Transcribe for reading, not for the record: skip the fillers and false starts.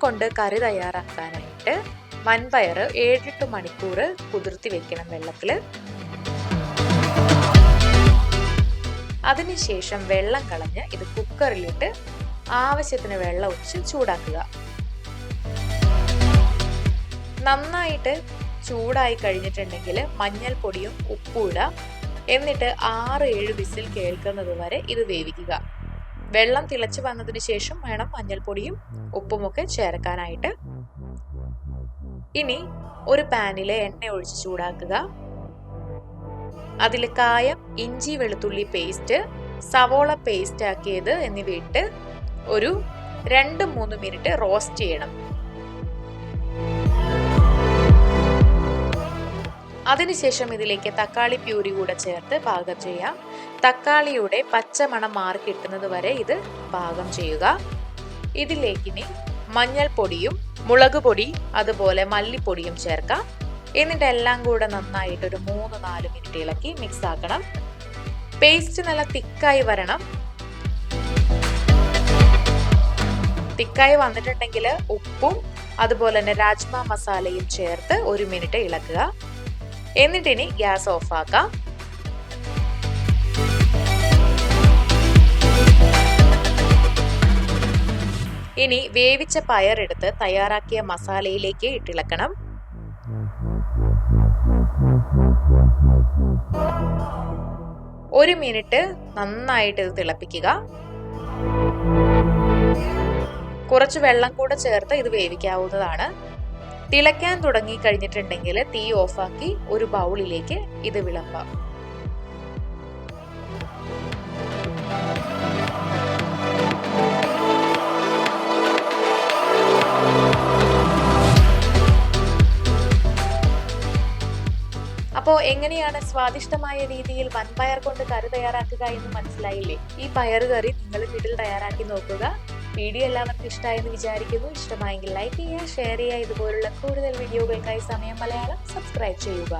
കൊണ്ട് കറി തയ്യാറാക്കാനായിട്ട് വൻപയർ 7-8 മണിക്കൂർ കുതിർത്തി വെക്കണം വെള്ളത്തിൽ. അതിനുശേഷം വെള്ളം കളഞ്ഞ് ഇത് കുക്കറിലിട്ട് ആവശ്യത്തിന് വെള്ളം ഒഴിച്ച് ചൂടാക്കുക. നന്നായിട്ട് ചൂടായി കഴിഞ്ഞിട്ടുണ്ടെങ്കിൽ മഞ്ഞൾപ്പൊടിയും ഉപ്പും ഇടാം. എന്നിട്ട് 6-7 വിസിൽ കേൾക്കുന്നത് വരെ ഇത് വേവിക്കുക. വെള്ളം തിളച്ചു വന്നതിന് ശേഷം വേണം മഞ്ഞൾപ്പൊടിയും ഉപ്പുമൊക്കെ ചേർക്കാനായിട്ട്. ഇനി ഒരു പാനിലെ എണ്ണ ഒഴിച്ച് ചൂടാക്കുക. അതിൽ കായം, ഇഞ്ചി വെളുത്തുള്ളി പേസ്റ്റ്, സവോള പേസ്റ്റ് ആക്കിയത് എന്നിവ ഇട്ട് ഒരു 2-3 മിനിറ്റ് റോസ്റ്റ് ചെയ്യണം. അതിനുശേഷം ഇതിലേക്ക് തക്കാളി പ്യൂരി കൂടെ ചേർത്ത് പാകം ചെയ്യാം. തക്കാളിയുടെ പച്ചമണം മാറി കിട്ടുന്നത് വരെ ഇത് പാകം ചെയ്യുക. ഇതിലേക്ക് ഇനി മഞ്ഞൾപ്പൊടിയും മുളക് പൊടി അതുപോലെ മല്ലിപ്പൊടിയും ചേർക്കാം. എന്നിട്ട് എല്ലാം കൂടെ നന്നായിട്ട് ഒരു 3-4 മിനിറ്റ് ഇളക്കി മിക്സ് ആക്കണം. പേസ്റ്റ് നല്ല തിക്കായി വരണം. തിക്കായി വന്നിട്ടുണ്ടെങ്കിൽ ഉപ്പും അതുപോലെ തന്നെ രാജ്മ മസാലയും ചേർത്ത് 1 മിനിറ്റ് ഇളക്കുക. എന്നിട്ടിനി ഗ്യാസ് ഓഫ് ആക്കാം. ഇനി വേവിച്ച പയറെടുത്ത് തയ്യാറാക്കിയ മസാലയിലേക്ക് ഇട്ടിളക്കണം. ഒരു മിനിറ്റ് നന്നായിട്ട് ഇത് തിളപ്പിക്കുക. കുറച്ച് വെള്ളം കൂടെ ചേർത്ത് ഇത് വേവിക്കാവുന്നതാണ്. തിളയ്ക്കാൻ തുടങ്ങി കഴിഞ്ഞിട്ടുണ്ടെങ്കിൽ തീ ഓഫാക്കി ഒരു ബൗളിലേക്ക് ഇത് വിളമ്പാം. അപ്പോൾ എങ്ങനെയാണ് സ്വാദിഷ്ടമായ രീതിയിൽ വൻപയർ കൊണ്ട് കറി തയ്യാറാക്കുക എന്ന് മനസ്സിലായില്ലേ? ഈ പയർ കറി നിങ്ങൾ വീട്ടിൽ തയ്യാറാക്കി നോക്കുക. വീഡിയോ എല്ലാവർക്കും ഇഷ്ടമായെന്ന് വിചാരിക്കുന്നു. ഇഷ്ടമായെങ്കിൽ ലൈക്ക് ചെയ്യുക, ഷെയർ ചെയ്യുക. ഇതുപോലുള്ള കൂടുതൽ വീഡിയോകൾക്കായി സമയം മലയാളം സബ്സ്ക്രൈബ് ചെയ്യുക.